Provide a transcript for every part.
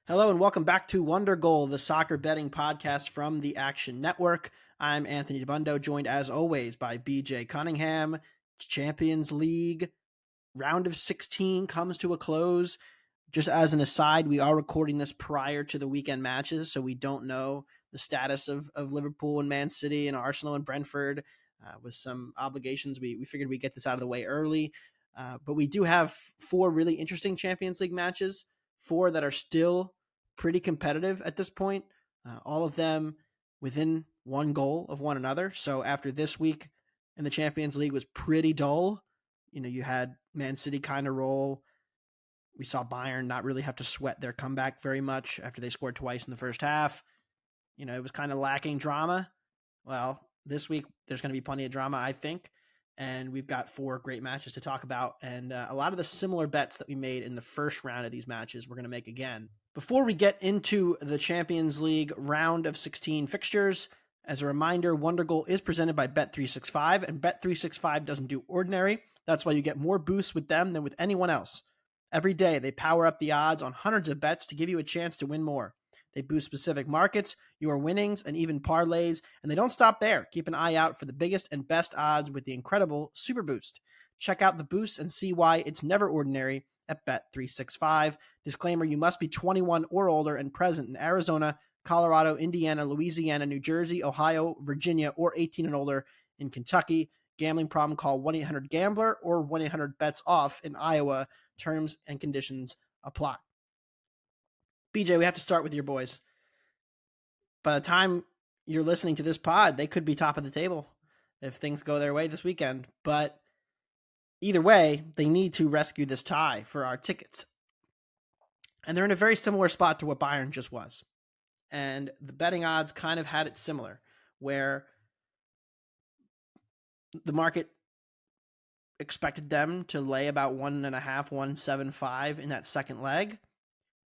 Hello and welcome back to Wondergoal, the soccer betting podcast from the Action Network. I'm Anthony DeBundo, joined as always by BJ Cunningham. Champions League round of 16 comes to a close. Just as an aside, we are recording this prior to the weekend matches, so we don't know the status of Liverpool and Man City and Arsenal and Brentford. With some obligations, we figured we'd get this out of the way early. But we do have four really interesting Champions League matches, four that are still pretty competitive at this point, all of them within one goal of one another. So after this week in the Champions League was pretty dull, you had Man City kind of roll. We saw Bayern not really have to sweat their comeback very much after they scored twice in the first half. It was kind of lacking drama. Well, this week there's going to be plenty of drama, I think. And we've got four great matches to talk about. And a lot of the similar bets that we made in the first round of these matches, we're going to make again. Before we get into the Champions League round of 16 fixtures, as a reminder, Wondergoal is presented by Bet365, and Bet365 doesn't do ordinary. That's why you get more boosts with them than with anyone else. Every day, they power up the odds on hundreds of bets to give you a chance to win more. They boost specific markets, your winnings, and even parlays, and they don't stop there. Keep an eye out for the biggest and best odds with the incredible Super Boost. Check out the boosts and see why it's never ordinary at Bet365. Disclaimer, you must be 21 or older and present in Arizona, Colorado, Indiana, Louisiana, New Jersey, Ohio, Virginia, or 18 and older in Kentucky. Gambling problem, call 1-800-GAMBLER or 1-800-BETS-OFF in Iowa. Terms and conditions apply. BJ, we have to start with your boys. By the time you're listening to this pod, they could be top of the table if things go their way this weekend. But either way, they need to rescue this tie for our tickets. And they're in a very similar spot to what Bayern just was. And the betting odds kind of had it similar, where the market expected them to lay about 1.5, 1.75 in that second leg.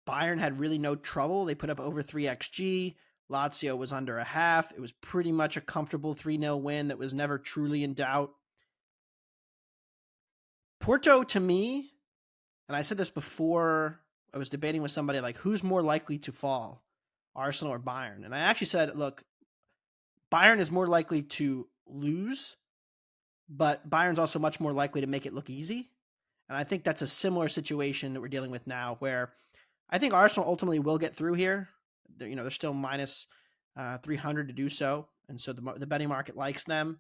Bayern had really no trouble. They put up over 3xG. Lazio was under a half. It was pretty much a comfortable 3-0 win that was never truly in doubt. Porto, to me, and I said this before, I was debating with somebody, like, who's more likely to fall, Arsenal or Bayern? And I actually said, look, Bayern is more likely to lose, but Bayern's also much more likely to make it look easy. And I think that's a similar situation that we're dealing with now, where I think Arsenal ultimately will get through here. They're still minus 300 to do so, and so the betting market likes them.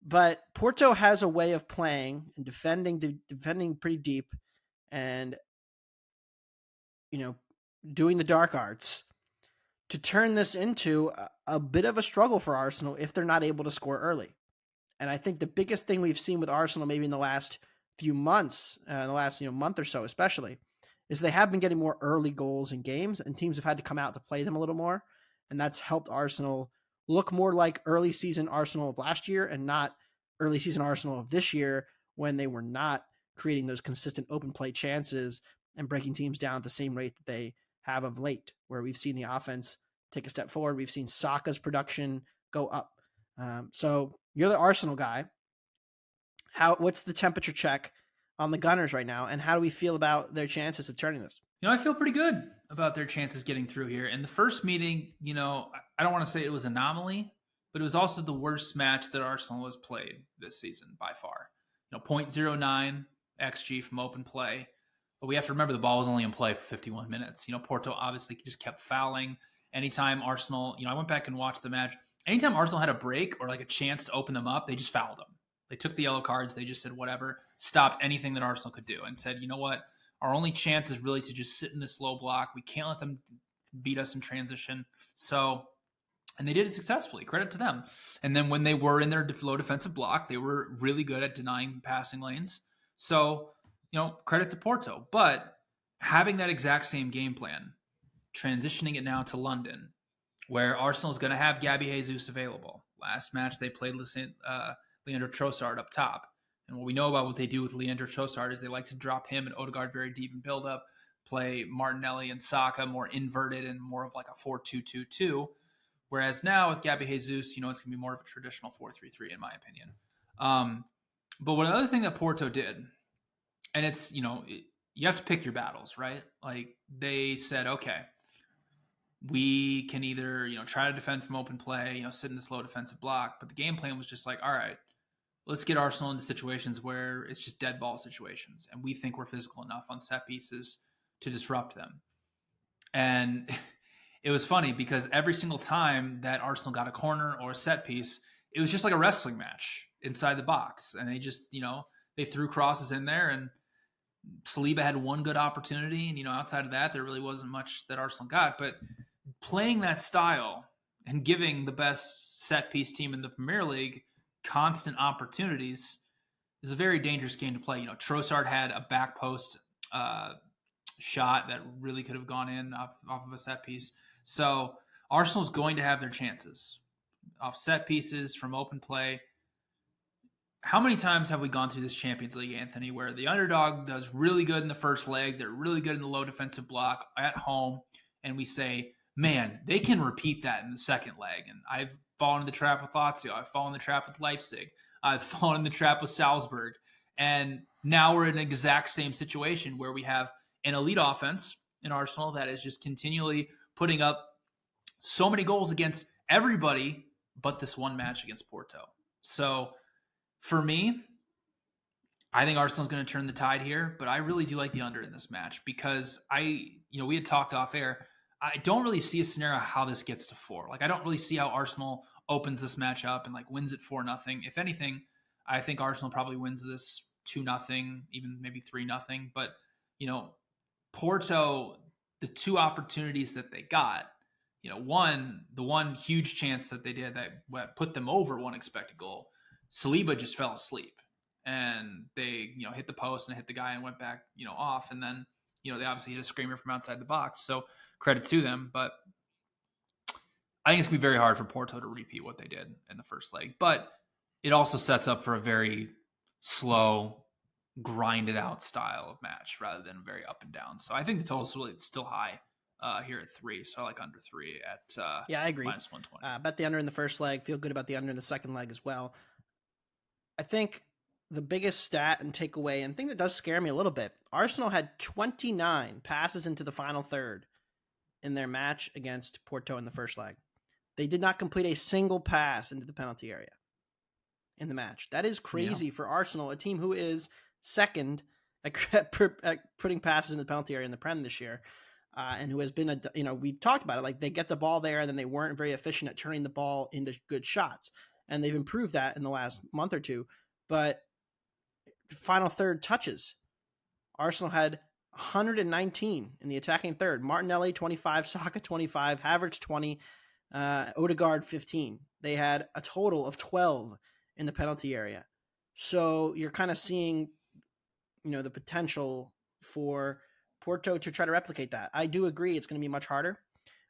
But Porto has a way of playing and defending pretty deep, and doing the dark arts to turn this into a bit of a struggle for Arsenal if they're not able to score early. And I think the biggest thing we've seen with Arsenal, maybe in the last few months, the last month or so especially, is they have been getting more early goals in games, and teams have had to come out to play them a little more. And that's helped Arsenal look more like early season Arsenal of last year and not early season Arsenal of this year, when they were not creating those consistent open play chances and breaking teams down at the same rate that they have of late, where we've seen the offense take a step forward. We've seen Saka's production go up. So you're the Arsenal guy. What's the temperature check on the Gunners right now, and how do we feel about their chances of turning this? I feel pretty good about their chances getting through here. In the first meeting, I don't want to say it was an anomaly, but it was also the worst match that Arsenal has played this season by far. 0.09 XG from open play. But we have to remember the ball was only in play for 51 minutes. Porto obviously just kept fouling. Anytime Arsenal, I went back and watched the match. Anytime Arsenal had a break or like a chance to open them up, they just fouled them. They took the yellow cards. They just said whatever, stopped anything that Arsenal could do, and said, you know what? Our only chance is really to just sit in this low block. We can't let them beat us in transition. And they did it successfully. Credit to them. And then when they were in their low defensive block, they were really good at denying passing lanes. So, credit to Porto. But having that exact same game plan, transitioning it now to London, where Arsenal is going to have Gabby Jesus available. Last match, they played Leandro Trossard up top. And what we know about what they do with Leandro Trossard is they like to drop him and Odegaard very deep in build-up, play Martinelli and Saka more inverted and more of like a 4-2-2-2. Whereas now with Gabby Jesus, it's going to be more of a traditional 4-3-3 in my opinion. But one other thing that Porto did, and it's, you have to pick your battles, right? Like they said, okay, we can either, try to defend from open play, sit in this low defensive block. But the game plan was just like, all right, let's get Arsenal into situations where it's just dead ball situations. And we think we're physical enough on set pieces to disrupt them. And it was funny because every single time that Arsenal got a corner or a set piece, it was just like a wrestling match inside the box. And they just, they threw crosses in there, and Saliba had one good opportunity. And, outside of that, there really wasn't much that Arsenal got. But playing that style and giving the best set piece team in the Premier League constant opportunities is a very dangerous game to play. Trossard had a back post shot that really could have gone in off of a set piece. So Arsenal's going to have their chances off set pieces from open play. How many times have we gone through this Champions League, Anthony, where the underdog does really good in the first leg, they're really good in the low defensive block at home, and we say, man, they can repeat that in the second leg. And I've fallen in the trap with Lazio. I've fallen in the trap with Leipzig. I've fallen in the trap with Salzburg. And now we're in an exact same situation where we have an elite offense in Arsenal that is just continually putting up so many goals against everybody but this one match against Porto. So for me, I think Arsenal's going to turn the tide here, but I really do like the under in this match because we had talked off air. I don't really see a scenario how this gets to 4. Like, I don't really see how Arsenal opens this match up and like wins it 4-0. If anything, I think Arsenal probably wins this 2-0, even maybe 3-0. But, Porto, the two opportunities that they got, the one huge chance that they did that put them over one expected goal, Saliba just fell asleep and they, hit the post and hit the guy and went back, off. And then, they obviously hit a screamer from outside the box. So credit to them. But I think it's going to be very hard for Porto to repeat what they did in the first leg. But it also sets up for a very slow, grinded out style of match rather than very up and down. So I think the total is really still high here at 3. So I like under 3 at I agree. minus 120. Bet the under in the first leg. Feel good about the under in the second leg as well. I think the biggest stat and takeaway and thing that does scare me a little bit, Arsenal had 29 passes into the final third in their match against Porto in the first leg. They did not complete a single pass into the penalty area in the match. That is crazy for Arsenal, a team who is second at putting passes in the penalty area in the Prem this year, and who has been we talked about it, like they get the ball there and then they weren't very efficient at turning the ball into good shots, and they've improved that in the last month or two. But final third touches, Arsenal had 119 in the attacking third. Martinelli 25, Saka 25, Havertz 20, Odegaard 15. They had a total of 12 in the penalty area. So you're kind of seeing, the potential for Porto to try to replicate that. I do agree it's going to be much harder.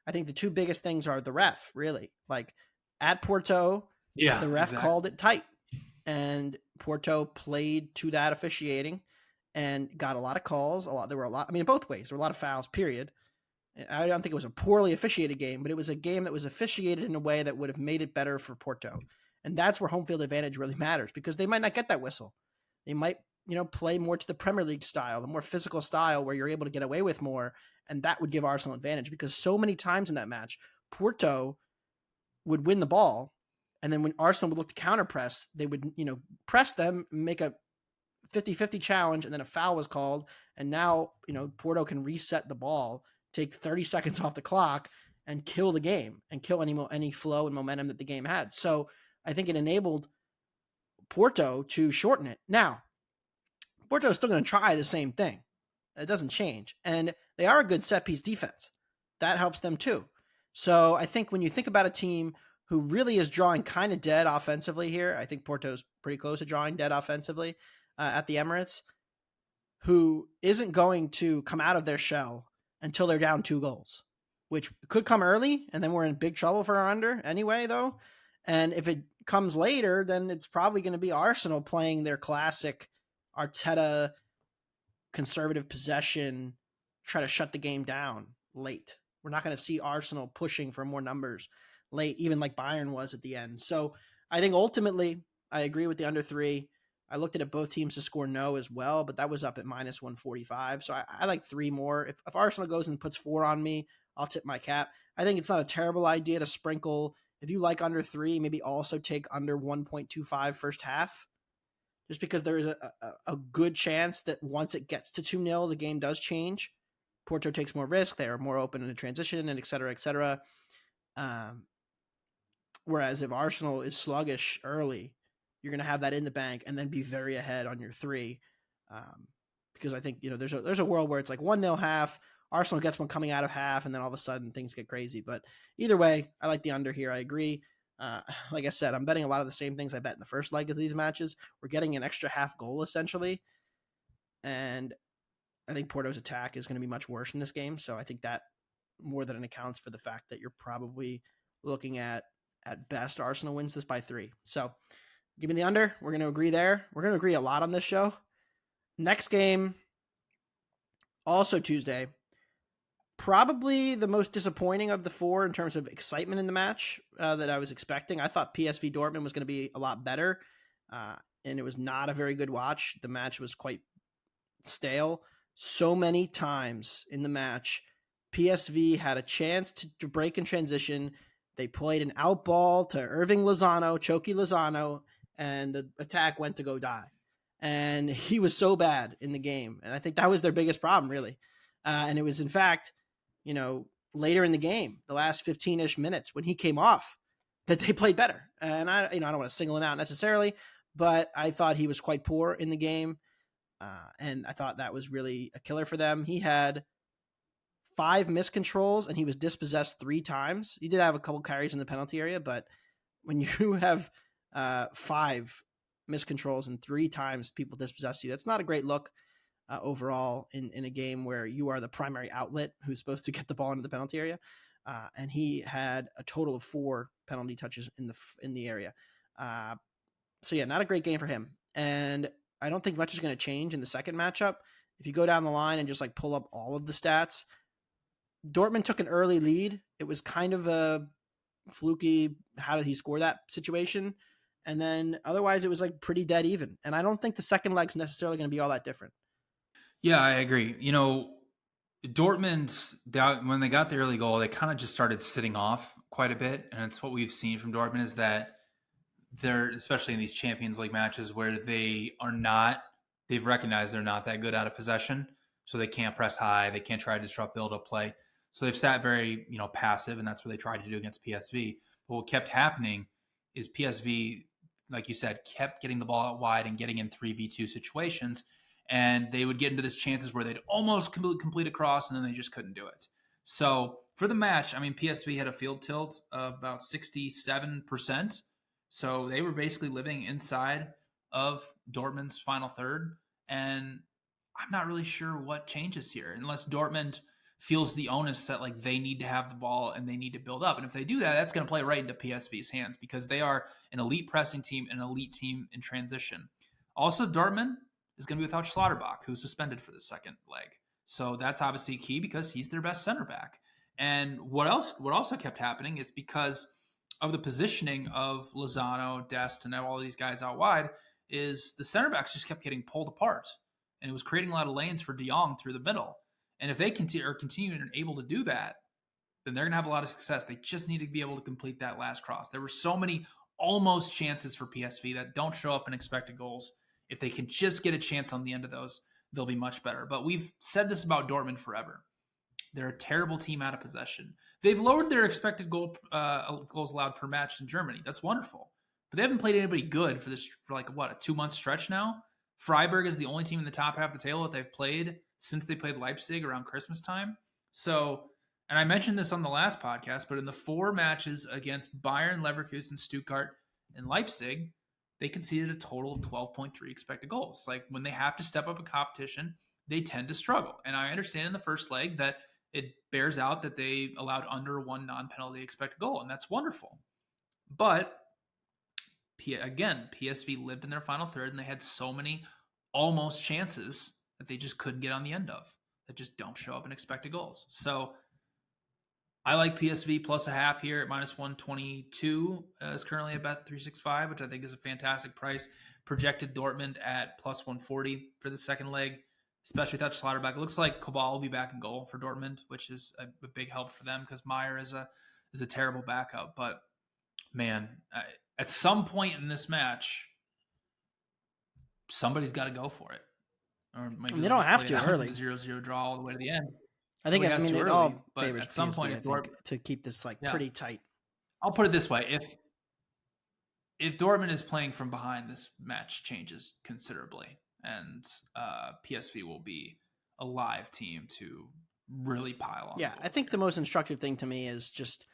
I think the two biggest things are the ref, really. Like at Porto, the ref called it tight, and Porto played to that officiating and got a lot of calls. There were a lot. I mean, both ways. There were a lot of fouls, period. I don't think it was a poorly officiated game, but it was a game that was officiated in a way that would have made it better for Porto. And that's where home field advantage really matters, because they might not get that whistle. They might, play more to the Premier League style, the more physical style where you're able to get away with more. And that would give Arsenal advantage, because so many times in that match, Porto would win the ball. And then when Arsenal would look to counter press, they would, press them, make a 50-50 challenge, and then a foul was called. And now, Porto can reset the ball, take 30 seconds off the clock, and kill the game and kill any flow and momentum that the game had. So I think it enabled Porto to shorten it. Now, Porto is still going to try the same thing. It doesn't change. And they are a good set-piece defense. That helps them too. So I think when you think about a team who really is drawing kind of dead offensively here, I think Porto's pretty close to drawing dead offensively at the Emirates, who isn't going to come out of their shell until they're down 2 goals, which could come early, and then we're in big trouble for our under anyway, though. And if it comes later, then it's probably going to be Arsenal playing their classic Arteta conservative possession, try to shut the game down late. We're not going to see Arsenal pushing for more numbers late, even like Bayern was at the end. So I think ultimately I agree with the under 3. I looked at it, both teams to score no as well, but that was up at minus 145. So I like 3 more. If Arsenal goes and puts 4 on me, I'll tip my cap. I think it's not a terrible idea to sprinkle. If you like under 3, maybe also take under 1.25 first half, just because there is a good chance that once it gets to 2-0, the game does change. Porto takes more risk. They are more open in the transition, and et cetera, et cetera. Whereas if Arsenal is sluggish early, you're going to have that in the bank and then be very ahead on your 3. Because I think, there's a world where it's like 1-0 half, Arsenal gets one coming out of half, and then all of a sudden things get crazy. But either way, I like the under here. I agree. Like I said, I'm betting a lot of the same things I bet in the first leg of these matches. We're getting an extra half goal essentially. And I think Porto's attack is going to be much worse in this game. So I think that more than accounts for the fact that you're probably looking at best, Arsenal wins this by 3. So give me the under. We're going to agree there. We're going to agree a lot on this show. Next game, also Tuesday. Probably the most disappointing of the 4 in terms of excitement in the match that I was expecting. I thought PSV Dortmund was going to be a lot better, and it was not a very good watch. The match was quite stale. So many times in the match, PSV had a chance to break in transition. They played an out ball to Irving Lozano, Choky Lozano, and the attack went to go die. And he was so bad in the game. And I think that was their biggest problem, really. And it was, in fact, later in the game, the last 15-ish minutes when he came off, that they played better. And I don't want to single him out necessarily, but I thought he was quite poor in the game. And I thought that was really a killer for them. He had 5 miscontrols and he was dispossessed 3 times. He did have a couple carries in the penalty area, but when you have 5 miscontrols and 3 times people dispossess you, that's not a great look overall in a game where you are the primary outlet who's supposed to get the ball into the penalty area. And he had a total of 4 penalty touches in the area. So yeah, not a great game for him. And I don't think much is going to change in the second matchup. If you go down the line and just like pull up all of the stats, Dortmund took an early lead. It was kind of a fluky, how did he score that situation? And then otherwise it was like pretty dead even. And I don't think the second leg's necessarily going to be all that different. Yeah, I agree. Dortmund, when they got the early goal, they kind of just started sitting off quite a bit. And it's what we've seen from Dortmund is that they're, especially in these Champions League matches where they've recognized they're not that good out of possession. So they can't press high. They can't try to disrupt build-up play. So they've sat very, passive, and that's what they tried to do against PSV. But what kept happening is PSV, like you said, kept getting the ball out wide and getting in 3v2 situations. And they would get into these chances where they'd almost complete a cross, and then they just couldn't do it. So for the match, PSV had a field tilt of about 67%. So they were basically living inside of Dortmund's final third. And I'm not really sure what changes here, unless Dortmund feels the onus that like they need to have the ball and they need to build up. And if they do that, that's going to play right into PSV's hands because they are an elite pressing team, an elite team in transition. Also, Dortmund is going to be without Schlotterbach, who's suspended for the second leg. So that's obviously key because he's their best center back. And what also kept happening is because of the positioning of Lozano, Dest, and all these guys out wide, is the center backs just kept getting pulled apart. And it was creating a lot of lanes for De Jong through the middle. And if they continue and able to do that, then they're going to have a lot of success. They just need to be able to complete that last cross. There were so many almost chances for PSV that don't show up in expected goals. If they can just get a chance on the end of those, they'll be much better. But we've said this about Dortmund forever. They're a terrible team out of possession. They've lowered their expected goals allowed per match in Germany. That's wonderful. But they haven't played anybody good for a 2-month stretch now. Freiburg is the only team in the top half of the table that they've played since they played Leipzig around Christmas time. So, and I mentioned this on the last podcast, but in the 4 matches against Bayern, Leverkusen, Stuttgart, and Leipzig, they conceded a total of 12.3 expected goals. Like when they have to step up a competition, they tend to struggle. And I understand in the first leg that it bears out that they allowed under 1 non-penalty expected goal, and that's wonderful. But again, PSV lived in their final third, and they had so many almost chances that they just couldn't get on the end of that just don't show up in expected goals. So I like PSV plus a half here at minus 122 is currently at bet 365, which I think is a fantastic price. projected Dortmund at plus 140 for the second leg, especially without Schlotterbeck. It looks like Cabal will be back in goal for Dortmund, which is a big help for them because Meyer is a terrible backup. But man, at some point in this match, somebody's got to go for it. Or maybe they don't have to early. 0-0 draw all the way to the end. I think it early, all favors at some point, to keep this pretty tight. I'll put it this way: if Dortmund is playing from behind, this match changes considerably, and PSV will be a live team to really pile on. Yeah, I think the most instructive thing to me is just,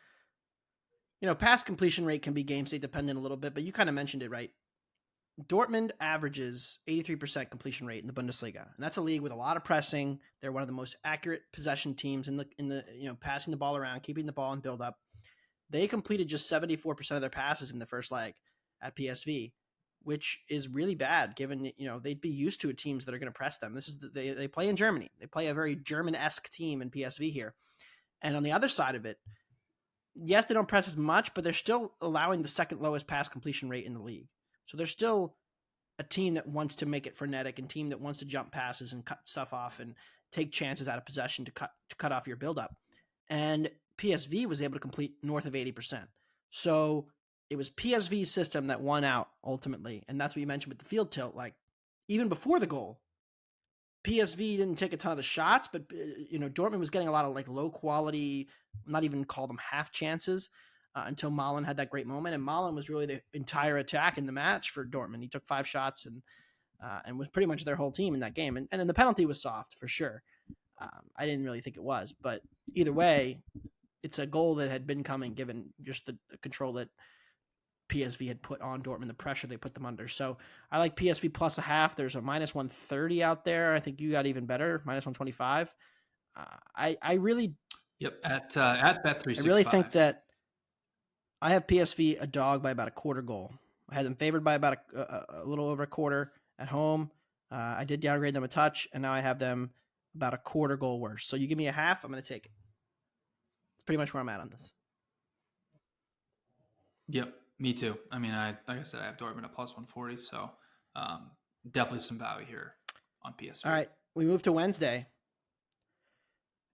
pass completion rate can be game state dependent a little bit, but you kind of mentioned it, right? Dortmund averages 83% completion rate in the Bundesliga, and that's a league with a lot of pressing. They're one of the most accurate possession teams in the passing the ball around, keeping the ball in build up. They completed just 74% of their passes in the first leg at PSV, which is really bad given they'd be used to teams that are going to press them. This is they play in Germany. They play a very German-esque team in PSV here, and on the other side of it, yes, they don't press as much, but they're still allowing the second lowest pass completion rate in the league. So they're still a team that wants to make it frenetic and team that wants to jump passes and cut stuff off and take chances out of possession to cut off your buildup. And PSV was able to complete north of 80%. So it was PSV's system that won out ultimately. And that's what you mentioned with the field tilt. Like, even before the goal, PSV didn't take a ton of the shots, but Dortmund was getting a lot of low quality, not even call them half chances, until Milan had that great moment. And Milan was really the entire attack in the match for Dortmund. He took 5 shots and was pretty much their whole team in that game. And then the penalty was soft for sure. I didn't really think it was, but either way, it's a goal that had been coming given just the control that PSV had put on Dortmund, the pressure they put them under. So I like PSV plus a half. There's a minus 130 out there. I think you got even better, minus 125. I really, at Bet365. I really think that I have PSV a dog by about a quarter goal. I had them favored by about a little over a quarter at home. I did downgrade them a touch, and now I have them about a quarter goal worse. So you give me a half, I'm going to take it. It's pretty much where I'm at on this. Yep, me too. I mean, like I said, I have Dortmund at plus 140, so definitely some value here on PSV. All right, we move to Wednesday.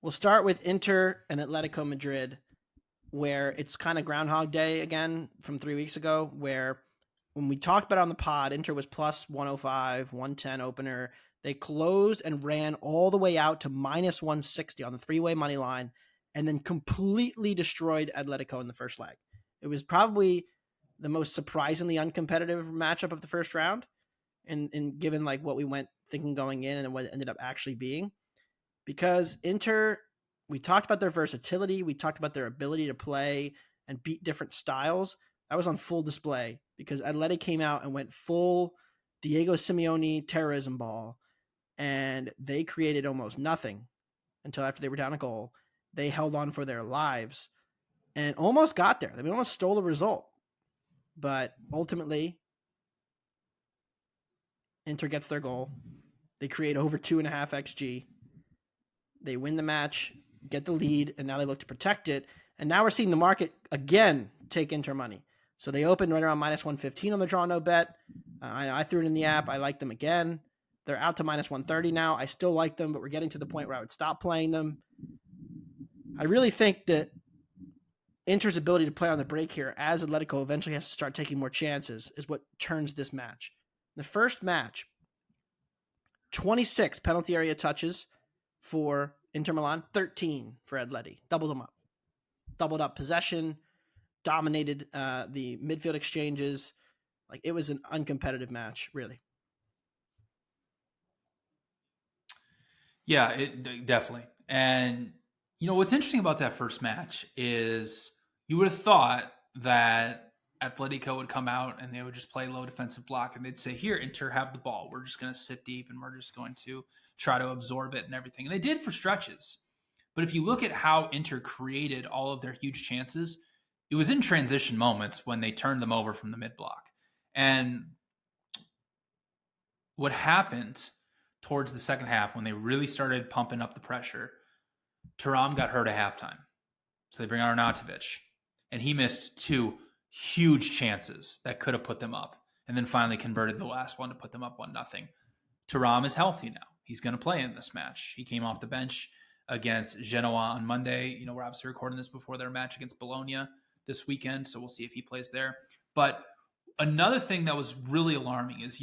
We'll start with Inter and Atletico Madrid, where it's kind of Groundhog Day again from 3 weeks ago, where when we talked about it on the pod, Inter was plus 105, 110 opener. They closed and ran all the way out to minus 160 on the 3-way money line and then completely destroyed Atletico in the first leg. It was probably the most surprisingly uncompetitive matchup of the first round, and given what we went thinking going in and then what it ended up actually being. Because Inter, we talked about their versatility, we talked about their ability to play and beat different styles. That was on full display because Atleti came out and went full Diego Simeone terrorism ball, and they created almost nothing until after they were down a goal. They held on for their lives and almost got there. They almost stole the result. But ultimately, Inter gets their goal. They create over 2.5 XG. They win the match, get the lead, and now they look to protect it. And now we're seeing the market again take Inter money. So they opened right around minus 115 on the draw no bet. I threw it in the app. I like them again. They're out to minus 130 now. I still like them, but we're getting to the point where I would stop playing them. I really think that Inter's ability to play on the break here, as Atletico eventually has to start taking more chances, is what turns this match. The first match, 26 penalty area touches for Inter Milan, 13 for Atleti. Doubled them up. Doubled up possession, dominated the midfield exchanges. It was an uncompetitive match, really. Yeah, it definitely. And what's interesting about that first match is you would have thought that Atletico would come out and they would just play low defensive block and they'd say, here, Inter, have the ball. We're just going to sit deep and we're just going to try to absorb it and everything. And they did for stretches. But if you look at how Inter created all of their huge chances, it was in transition moments when they turned them over from the mid block. And what happened towards the second half when they really started pumping up the pressure, Thuram got hurt at halftime. So they bring out Arnautovic, and he missed 2 huge chances that could have put them up. and then finally converted the last one to put them up 1-0. Thuram is healthy now. He's going to play in this match. He came off the bench against Genoa on Monday. We're obviously recording this before their match against Bologna this weekend, so we'll see if he plays there. But another thing that was really alarming is,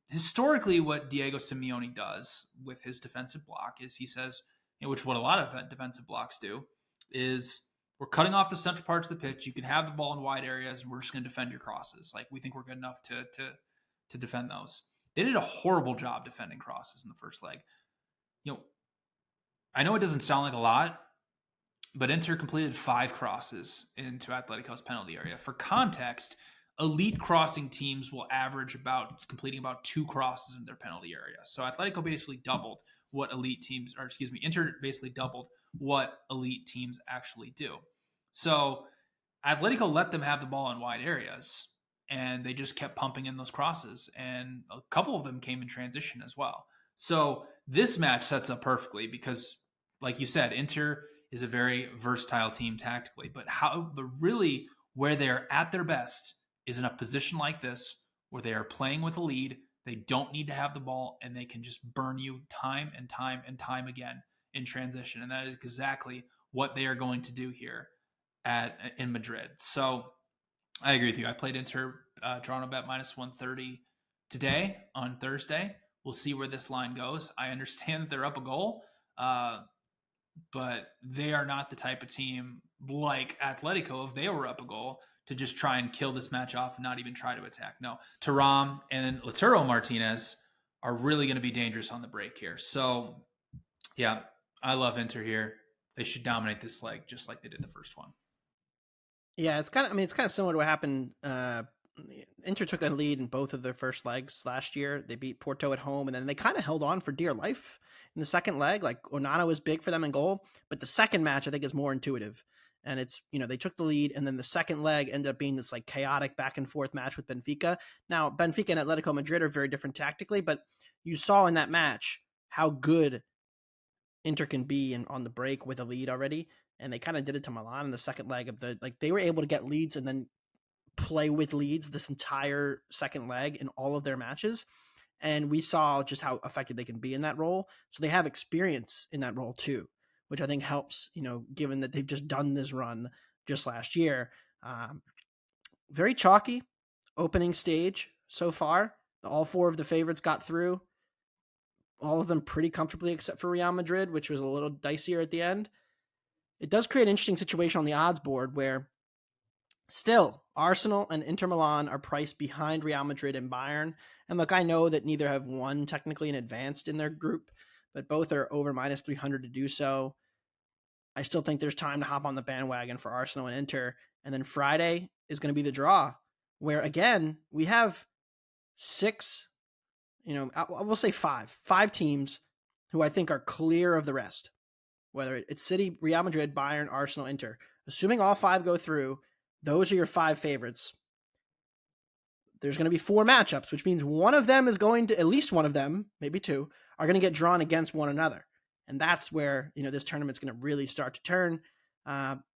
historically what Diego Simeone does with his defensive block is he says, which what a lot of defensive blocks do, is we're cutting off the central parts of the pitch. You can have the ball in wide areas, and we're just going to defend your crosses. Like, we think we're good enough to defend those. They did a horrible job defending crosses in the first leg. I know it doesn't sound like a lot, but Inter completed 5 crosses into Atletico's penalty area. For context, elite crossing teams will average about completing about 2 crosses in their penalty area. So Atletico basically doubled what Inter basically doubled what elite teams actually do. So Atletico let them have the ball in wide areas, and they just kept pumping in those crosses, and a couple of them came in transition as well. So this match sets up perfectly because, like you said, Inter is a very versatile team tactically, but really where they're at their best is in a position like this where they are playing with a lead. They don't need to have the ball, and they can just burn you time and time and time again in transition. And that is exactly what they are going to do here in Madrid. So I agree with you. I played Inter Toronto bet -130 today on Thursday. We'll see where this line goes. I understand that they're up a goal, but they are not the type of team like Atletico, if they were up a goal, to just try and kill this match off and not even try to attack. No, Thuram and Lautaro Martinez are really going to be dangerous on the break here. So, yeah, I love Inter here. They should dominate this leg just like they did the first one. Yeah, it's kind of similar to what happened. Inter took a lead in both of their first legs last year. They beat Porto at home, and then they kind of held on for dear life in the second leg. Like, Onana was big for them in goal, but the second match I think is more intuitive. And it's, they took the lead, and then the second leg ended up being this like chaotic back and forth match with Benfica. Now, Benfica and Atletico Madrid are very different tactically, but you saw in that match how good Inter can be on the break with a lead already. And they kind of did it to Milan in the second leg of they were able to get leads and then play with leads this entire second leg in all of their matches. And we saw just how effective they can be in that role. So they have experience in that role too, which I think helps, given that they've just done this run just last year. Very chalky opening stage so far. All 4 of the favorites got through. All of them pretty comfortably except for Real Madrid, which was a little dicier at the end. It does create an interesting situation on the odds board where still Arsenal and Inter Milan are priced behind Real Madrid and Bayern. And look, I know that neither have won technically and advanced in their group, but both are over -300 to do so. I still think there's time to hop on the bandwagon for Arsenal and Inter. And then Friday is going to be the draw, where again, we have 6, we'll say 5 teams who I think are clear of the rest. Whether it's City, Real Madrid, Bayern, Arsenal, Inter. Assuming all 5 go through, those are your 5 favorites. There's going to be 4 matchups, which means one of them is going to, at least one of them, maybe 2, are going to get drawn against one another. And that's where, this tournament's going to really start to turn.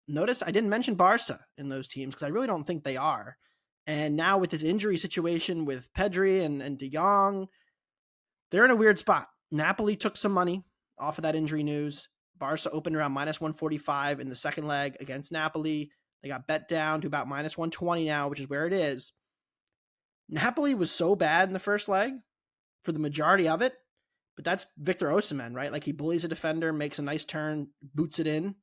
Notice I didn't mention Barca in those teams because I really don't think they are. And now with this injury situation with Pedri and De Jong, they're in a weird spot. Napoli took some money off of that injury news. Barca opened around -145 in the second leg against Napoli. They got bet down to about -120 now, which is where it is. Napoli was so bad in the first leg for the majority of it, but that's Victor Osimhen, right? Like, he bullies a defender, makes a nice turn, boots it in,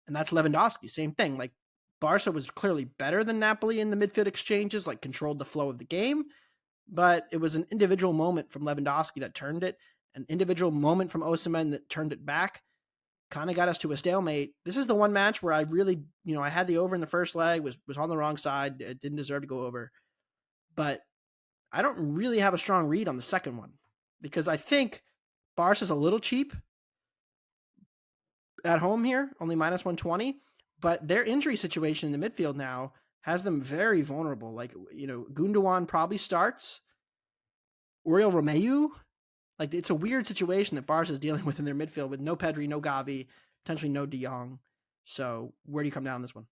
and that's Lewandowski. Same thing. Like, Barca was clearly better than Napoli in the midfield exchanges, like controlled the flow of the game, but it was an individual moment from Lewandowski that turned it, an individual moment from Osimhen that turned it back. Kind of got us to a stalemate. This is the one match where I really, I had the over in the first leg, was on the wrong side. It didn't deserve to go over. But I don't really have a strong read on the second one because I think Barca's a little cheap at home here, only -120. But their injury situation in the midfield now has them very vulnerable. Like, Gundogan probably starts. Oriol Romeu. Like, it's a weird situation that Barca is dealing with in their midfield with no Pedri, no Gavi, potentially no De Jong. So where do you come down on this one?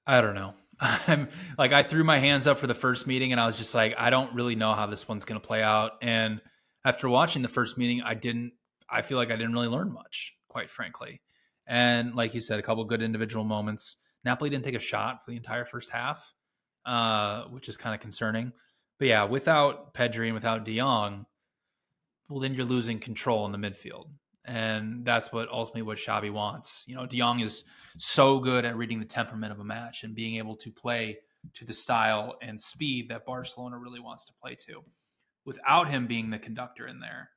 I don't know. I'm like, I threw my hands up for the first meeting and I was just like, I don't really know how this one's going to play out. And after watching the first meeting, I feel like I didn't really learn much, quite frankly. And like you said, a couple good individual moments. Napoli didn't take a shot for the entire first half, which is kind of concerning. But yeah, without Pedri and without De Jong, well, then you're losing control in the midfield. And that's what ultimately what Xavi wants. You know, De Jong is so good at reading the temperament of a match and being able to play to the style and speed that Barcelona really wants to play to. Without him being the conductor in there,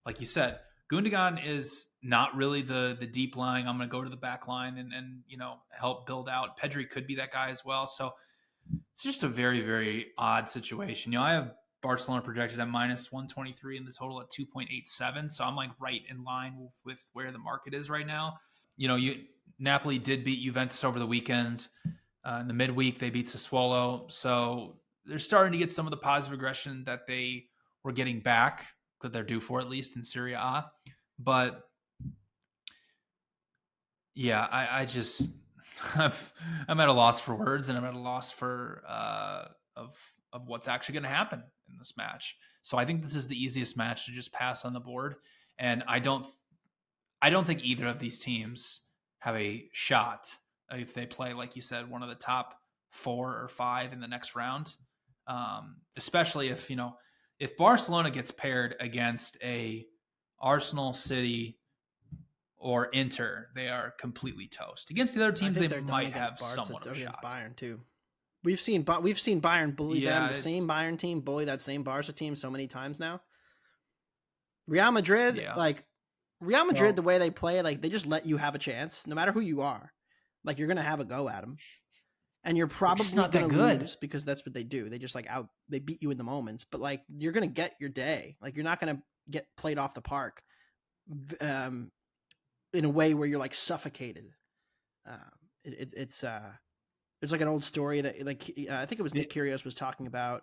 like you said, Gundogan is not really the deep lying. I'm going to go to the back line and help build out. Pedri could be that guy as well. So it's just a very, very odd situation. I have Barcelona projected at minus 123 and the total at 2.87. So I'm like right in line with where the market is right now. Napoli did beat Juventus over the weekend. In the midweek, they beat Sassuolo. So they're starting to get some of the positive aggression that they were getting back, because they're due for, at least in Serie A. But yeah, I just I'm at a loss for words, and I'm at a loss for of what's actually going to happen in this match. So I think this is the easiest match to just pass on the board, and I don't think either of these teams have a shot if they play, like you said, one of the top 4 or 5 in the next round. Especially if Barcelona gets paired against a Arsenal, City, or Inter, they are completely toast. Against the other teams, they might have somewhat of a shot. Bayern too. We've seen Bayern bully them. The same Bayern team bully that same Barca team so many times now. Real Madrid, the way they play, like they just let you have a chance, no matter who you are. Like you're gonna have a go at them, and you're probably not gonna lose because that's what they do. They just they beat you in the moments, but like you're gonna get your day. Like you're not gonna get played off the park, in a way where you're like suffocated. It's like an old story that I think it was Nick Kyrgios was talking about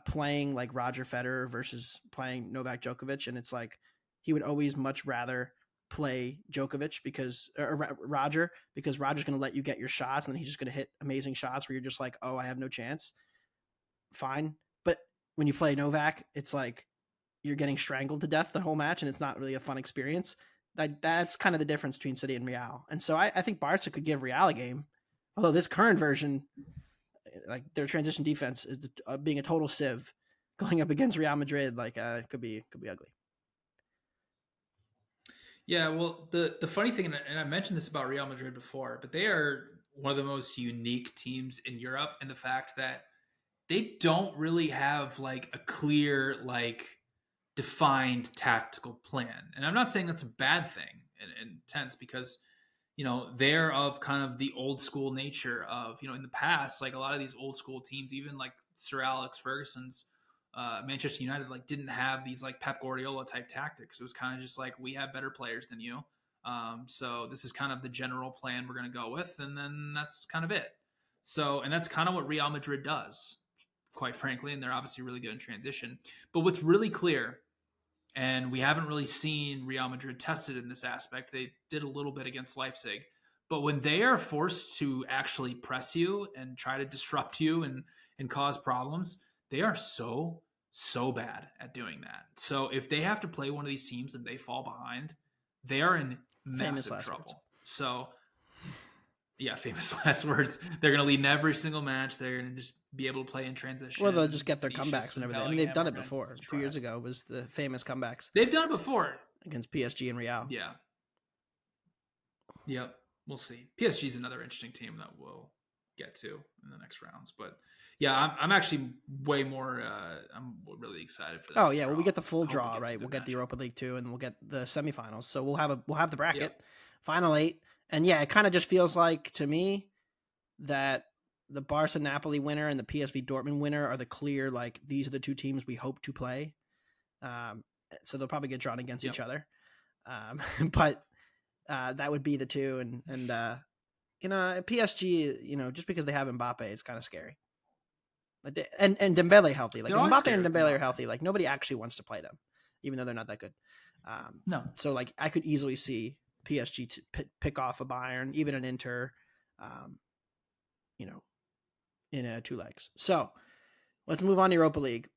playing like Roger Federer versus playing Novak Djokovic, and it's like he would always much rather play Djokovic because Roger's going to let you get your shots, and then he's just going to hit amazing shots where you're just like, oh, I have no chance. Fine, but when you play Novak, it's like you're getting strangled to death the whole match, and it's not really a fun experience. That's kind of the difference between City and Real. And so I think Barca could give Real a game, although this current version, like their transition defense is being a total sieve going up against Real Madrid. Like it could be ugly. Yeah, well, the funny thing, and I mentioned this about Real Madrid before, but they are one of the most unique teams in Europe in the fact that they don't really have like a clear, like defined tactical plan. And I'm not saying that's a bad thing in tense, because they're of kind of the old school nature of, in the past, like a lot of these old school teams, even like Sir Alex Ferguson's Manchester United, like didn't have these like Pep Guardiola type tactics. It was kind of just like, we have better players than you. So this is kind of the general plan we're going to go with. And then that's kind of it. So, and that's kind of what Real Madrid does, quite frankly. And they're obviously really good in transition. But what's really clear, and we haven't really seen Real Madrid tested in this aspect. They did a little bit against Leipzig. But when they are forced to actually press you and try to disrupt you and cause problems, they are so bad at doing that. So if they have to play one of these teams and they fall behind, they are in massive trouble. Words. So, yeah, famous last words. They're going to lead in every single match. They're going to just be able to play in transition. Well, they'll just get their comebacks and everything. I mean, they've done it before. 2 years ago was the famous comebacks. They've done it before. Against PSG and Real. Yeah. Yep. We'll see. PSG is another interesting team that we'll get to in the next rounds. But yeah, I'm actually way more. I'm really excited for that. Oh yeah, well we get the full draw, right? We'll get the Europa League 2, and we'll get the semifinals. So we'll have the bracket, final 8, and yeah, it kind of just feels like to me that the Barca Napoli winner and the PSV Dortmund winner are the clear, like these are the two teams we hope to play. So they'll probably get drawn against each other, but that would be the two, and PSG, just because they have Mbappe, it's kind of scary. And Dembele healthy, like Mbappe and Dembele are healthy, like nobody actually wants to play them, even though they're not that good. No, so like I could easily see PSG to pick off a Bayern, even an Inter. in 2 legs. So let's move on to Europa League.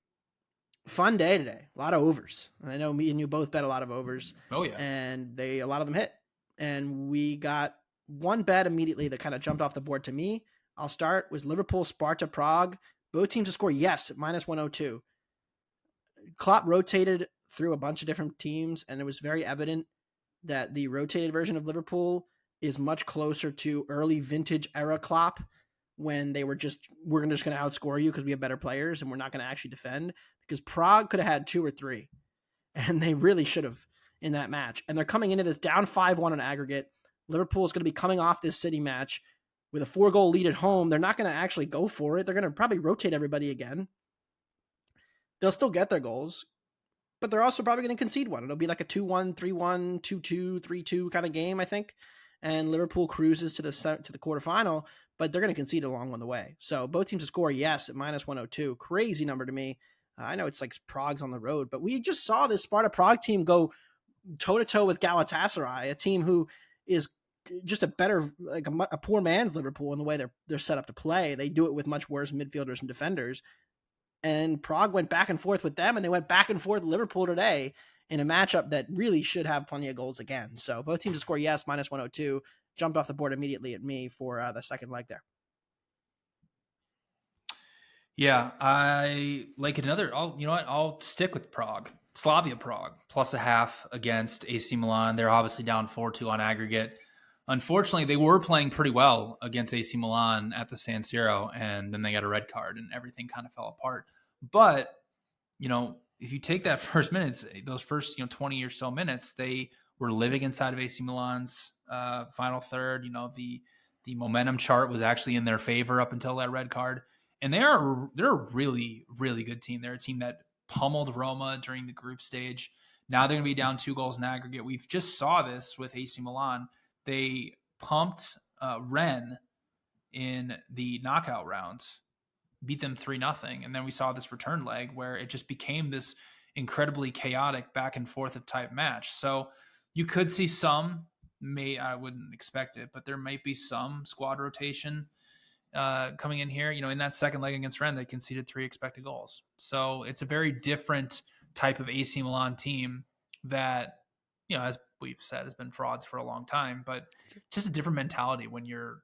Fun day today. A lot of overs. And I know me and you both bet a lot of overs. Oh yeah. And a lot of them hit. And we got one bet immediately that kind of jumped off the board to me. I'll start with Liverpool, Sparta, Prague. Both teams to score yes at minus 102. Klopp rotated through a bunch of different teams, and it was very evident that the rotated version of Liverpool is much closer to early vintage era Klopp, when they were we're just going to outscore you because we have better players and we're not going to actually defend, because Prague could have had 2 or 3, and they really should have in that match. And they're coming into this down 5-1 on aggregate. Liverpool is going to be coming off this City match with a 4-goal lead at home. They're not going to actually go for it. They're going to probably rotate everybody again. They'll still get their goals, but they're also probably going to concede one. It'll be like a 2-1, 3-1, 2-2, 3-2 kind of game, I think. And Liverpool cruises to the quarterfinal, but they're going to concede along on the way. So both teams to score yes at minus 102. Crazy number to me. I know it's like Prague's on the road, but we just saw this Sparta Prague team go toe-to-toe with Galatasaray, a team who is just a better, like a poor man's Liverpool in the way they're set up to play. They do it with much worse midfielders and defenders. And Prague went back and forth with them, and they went back and forth with Liverpool today in a matchup that really should have plenty of goals again. So both teams to score yes, minus 102. Jumped off the board immediately at me for the second leg there. Yeah, I like another. I'll stick with Prague. Slavia Prague plus a half against AC Milan. They're obviously down 4-2 on aggregate. Unfortunately, they were playing pretty well against AC Milan at the San Siro, and then they got a red card, and everything kind of fell apart. But if you take that first minutes, those first 20 or so minutes, they were living inside of AC Milan's final third. The momentum chart was actually in their favor up until that red card. And they're a really, really good team. They're a team that pummeled Roma during the group stage. Now they're going to be down 2 goals in aggregate. We've just saw this with AC Milan. They pumped Rennes in the knockout round, beat them 3-0. And then we saw this return leg where it just became this incredibly chaotic back and forth of type match. So you could see I wouldn't expect it, but there might be some squad rotation coming in here. In that second leg against Rennes, they conceded 3 expected goals. So it's a very different type of AC Milan team that, as we've said, has been frauds for a long time, but just a different mentality when you're,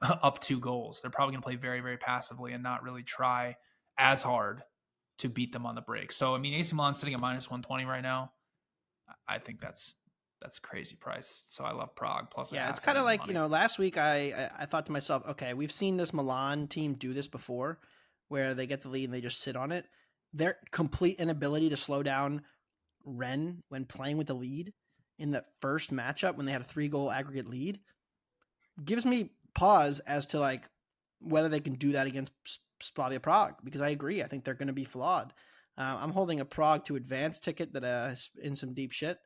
up 2 goals. They're probably going to play very, very passively and not really try as hard to beat them on the break. So, AC Milan's sitting at minus 120 right now. I think that's a crazy price. So I love Prague plus. Yeah, it's kind of like, last week I thought to myself, okay, we've seen this Milan team do this before, where they get the lead and they just sit on it. Their complete inability to slow down Rennes when playing with the lead in the first matchup when they had a 3-goal aggregate lead gives me pause as to like whether they can do that against Slavia Prague, because I agree. I think they're going to be flawed. I'm holding a Prague to advance ticket that is in some deep shit.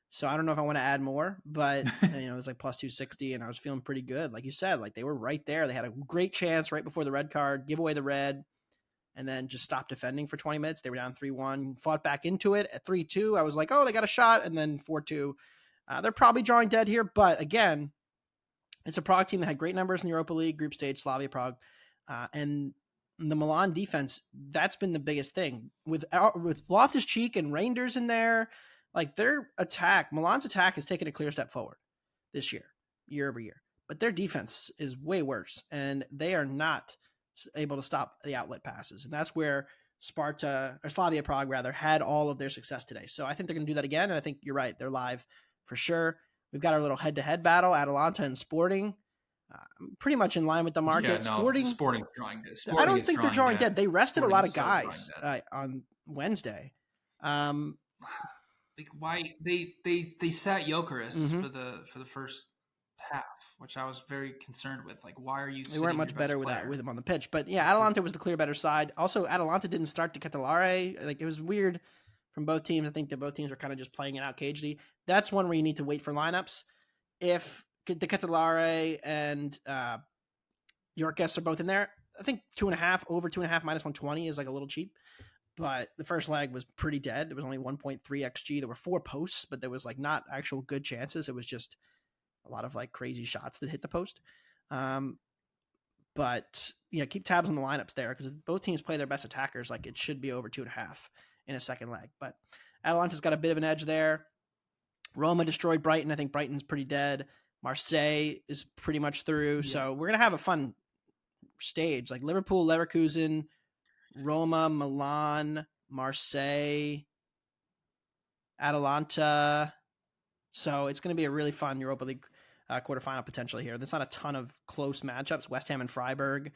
So I don't know if I want to add more, but it was like plus 260 and I was feeling pretty good. Like you said, like they were right there. They had a great chance right before the red card, give away the red, and then just stopped defending for 20 minutes. They were down 3-1, fought back into it at 3-2. I was like, oh, they got a shot. And then 4-2. They're probably drawing dead here. But again, it's a Prague team that had great numbers in the Europa League group stage, Slavia Prague. And the Milan defense, that's been the biggest thing. With Loftus-Cheek and Reinders in there, like their attack, Milan's attack has taken a clear step forward this year over year. But their defense is way worse, and they are not able to stop the outlet passes. And that's where Slavia Prague had all of their success today. So I think they're going to do that again. And I think you're right. They're live for sure. We've got our little head-to-head battle, Atalanta and Sporting. Pretty much in line with the market. Yeah, no, Sporting's drawing dead. I don't think they're drawing dead. They rested a lot of guys on Wednesday. Like why they sat Gyökeres for the first half, which I was very concerned with. Like, why are you? They weren't much better with him on the pitch, but yeah, Atalanta was the clear better side. Also, Atalanta didn't start to Ketelare. Like it was weird from both teams. I think that both teams were kind of just playing it out cagey. That's one where you need to wait for lineups. If the Ketelare and Gyökeres are both in there, I think 2.5 over 2.5 minus 120 is like a little cheap. But the first leg was pretty dead. It was only 1.3 XG. There were 4 posts, but there was like not actual good chances. It was just a lot of like crazy shots that hit the post. But keep tabs on the lineups there, because if both teams play their best attackers, like, it should be over 2.5 in a second leg. But Atalanta's got a bit of an edge there. Roma destroyed Brighton. I think Brighton's pretty dead. Marseille is pretty much through. Yeah. So we're going to have a fun stage, like Liverpool, Leverkusen, Roma, Milan, Marseille, Atalanta. So it's going to be a really fun Europa League quarterfinal potentially here. There's not a ton of close matchups. West Ham and Freiburg.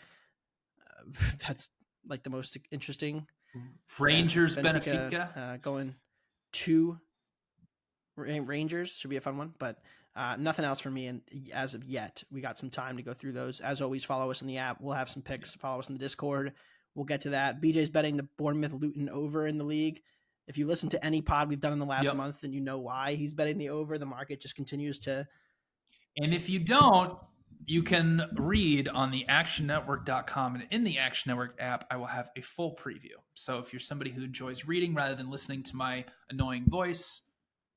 That's like the most interesting. Rangers, Benfica. Going to Rangers should be a fun one, but nothing else for me. And as of yet, we got some time to go through those. As always, follow us in the app. We'll have some picks. Follow us in the Discord. We'll get to that. BJ's betting the Bournemouth Luton over in the league. If you listen to any pod we've done in the last month, then you know why he's betting the over. The market just continues to. And if you don't, you can read on the actionnetwork.com, and in the Action Network app, I will have a full preview. So if you're somebody who enjoys reading rather than listening to my annoying voice,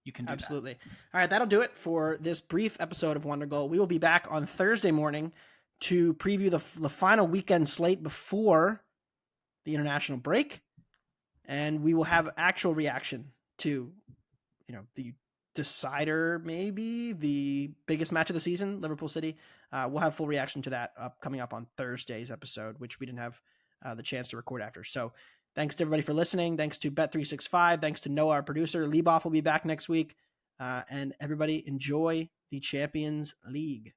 you can do absolutely that. All right, that'll do it for this brief episode of Wondergoal. We will be back on Thursday morning to preview the final weekend slate before the international break, and we will have actual reaction to the decider, maybe the biggest match of the season, Liverpool City. We'll have full reaction to that coming up on Thursday's episode, which we didn't have the chance to record after. So thanks to everybody for listening. Thanks to Bet365. Thanks to Noah, our producer. Lieboff will be back next week. And everybody enjoy the Champions League.